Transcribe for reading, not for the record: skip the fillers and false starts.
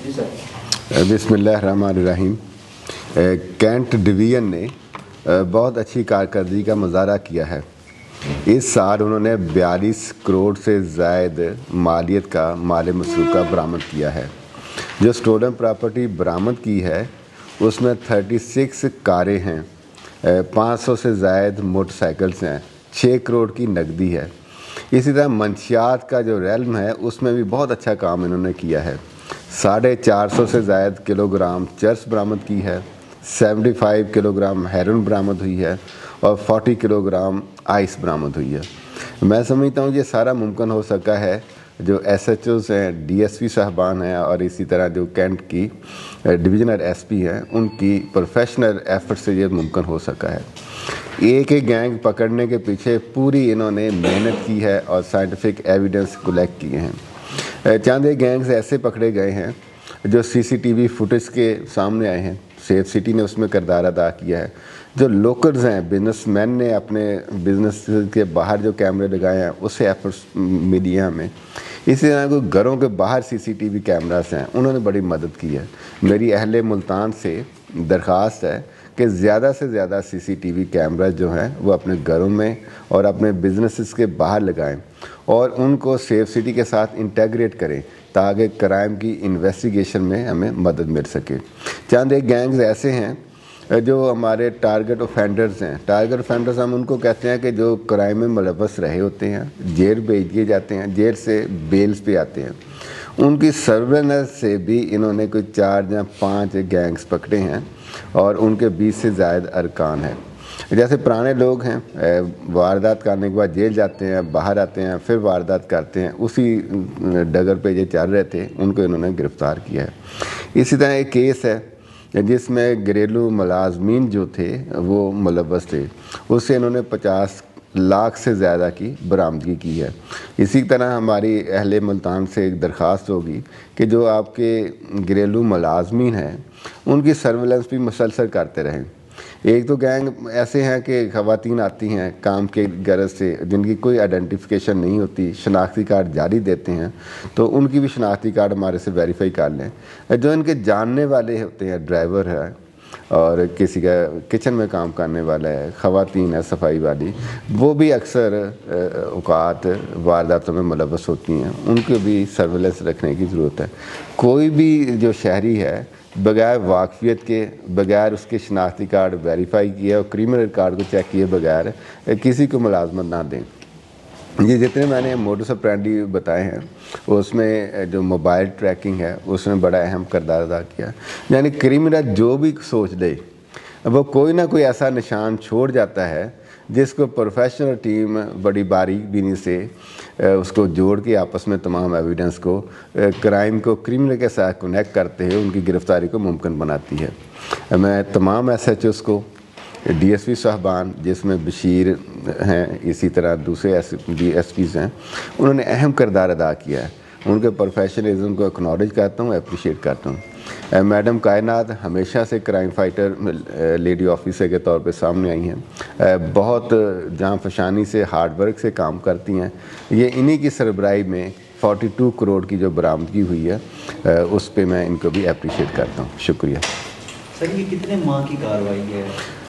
جی سر۔ बिस्मिल्लाहिर्रहमानिर्रहीम। Cantt division ने बहुत अच्छी कारकर्दगी का मुजाहरा किया है। इस साल उन्होंने 42 करोड़ से ज़ायद मालियत का माल मसरूक़ा बरामद किया है। जो स्टोलन प्रॉपर्टी बरामद की है उसमें 36 कारें हैं, 500 से ज़ायद मोटरसाइकिल्स हैं, 6 करोड़ की नकदी है। इसी तरह मंशियात का जो रेलम है उसमें भी बहुत अच्छा काम इन्होंने किया है। 450 से ज़ायद किलोग्राम चर्स बरामद की है, 75 किलोग्राम हेरोइन बरामद हुई है और 40 किलोग्राम आइस बरामद हुई है। मैं समझता हूँ ये सारा मुमकिन हो सका है जो SHOs हैं, DSP साहबान हैं और इसी तरह जो कैंट की डिविजनल SP हैं उनकी प्रोफेशनल एफर्ट से ये मुमकिन हो सका है। एक एक गैंग पकड़ने के पीछे पूरी इन्होंने मेहनत की है और साइंटिफिक एविडेंस कलेक्ट किए हैं। चंद एक गैंग्स ऐसे पकड़े गए हैं जो CCTV फुटेज के सामने आए हैं। सेफ सिटी ने उसमें किरदार अदा किया है। जो लोकल्स हैं, बिजनेसमैन ने अपने बिजनेस के बाहर जो कैमरे लगाए हैं उससे एफर्ट्स मिली हैं हमें। इसी तरह कोई घरों के बाहर CCTV कैमरास हैं, उन्होंने बड़ी मदद की है। मेरी अहले मुल्तान से दरख्वास्त है कि ज़्यादा से ज़्यादा CCTV कैमरा जो हैं वो अपने घरों में और अपने बिजनेसेस के बाहर लगाएं और उनको सेफ सिटी के साथ इंटेग्रेट करें ताकि क्राइम की इन्वेस्टिगेशन में हमें मदद मिल सके। चंद एक गैंग्स ऐसे हैं जो हमारे टारगेट ऑफेंडर्स हैं। टारगेट ऑफेंडर्स हम उनको कहते हैं कि जो क्राइम में मुलव्वस रहे होते हैं, जेल भेज दिए जाते हैं, जेल से बेल्स पे आते हैं। उनकी सर्वेलेंस से भी इन्होंने कोई 4 या 5 गैंग्स पकड़े हैं और उनके 20 से ज़ायद अरकान हैं। जैसे पुराने लोग हैं, वारदात करने के बाद जेल जाते हैं, बाहर आते हैं, फिर वारदात करते हैं, उसी डगर पे ये चल रहे थे, उनको इन्होंने गिरफ़्तार किया है। इसी तरह एक केस है जिसमें घरेलू मुलाजमीन जो थे वो मुलव्वस थे, उससे इन्होंने 50 लाख से ज़्यादा की बरामदगी की है। इसी तरह हमारी अहले मुल्तान से एक दरख्वास्त होगी कि जो आपके घरेलू मुलाजमीन हैं उनकी सर्विलेंस भी मुसलसल करते रहें। एक तो गैंग ऐसे हैं कि ख़वातीन आती हैं काम के गरज से जिनकी कोई आइडेंटिफिकेशन नहीं होती, शनाख्ती कार्ड जारी देते हैं, तो उनकी भी शनाख्ती कार्ड हमारे से वेरीफाई कर लें। जो इनके जानने वाले होते हैं, ड्राइवर है और किसी का किचन में काम करने वाला है, ख़वातीन है सफाई वाली, वो भी अक्सर औकात वारदातों में मुलव्वस होती हैं, उनको भी सर्विलेंस रखने की ज़रूरत है। कोई भी जो शहरी है बगैर वाकफियत के, बगैर उसके शनाख्ती कार्ड वेरीफाई किए और क्रिमिनल कार्ड को चेक किए बगैर किसी को मुलाजमत ना दें। ये जितने मैंने मोडस ऑपरेंडी बताए हैं उसमें जो मोबाइल ट्रैकिंग है उसने बड़ा अहम किरदार अदा किया। यानी क्रिमिनल जो भी सोच ले वो कोई ना कोई ऐसा निशान छोड़ जाता है जिसको प्रोफेशनल टीम बड़ी बारीक बीनी से उसको जोड़ के आपस में तमाम एविडेंस को क्राइम को क्रिमिनल के साथ कनेक्ट करते हुए उनकी गिरफ़्तारी को मुमकिन बनाती है। मैं तमाम SHOs को, DSP साहबान जिसमें बशीर हैं, इसी तरह दूसरे DSPs हैं, उन्होंने अहम किरदार अदा किया है। उनके प्रोफेशनलिज्म को एक्नॉलेज करता हूँ, अप्रिशिएट करता हूँ। मैडम कायनात हमेशा से क्राइम फाइटर लेडी ऑफिसर के तौर पे सामने आई हैं, बहुत जान फशानी से हार्ड वर्क से काम करती हैं। ये इन्हीं की सरबराही में 42 करोड़ की जो बरामदगी हुई है उस पे मैं इनको भी अप्रिशिएट करता हूँ। शुक्रिया। सर, ये कितने माह की कार्रवाई है?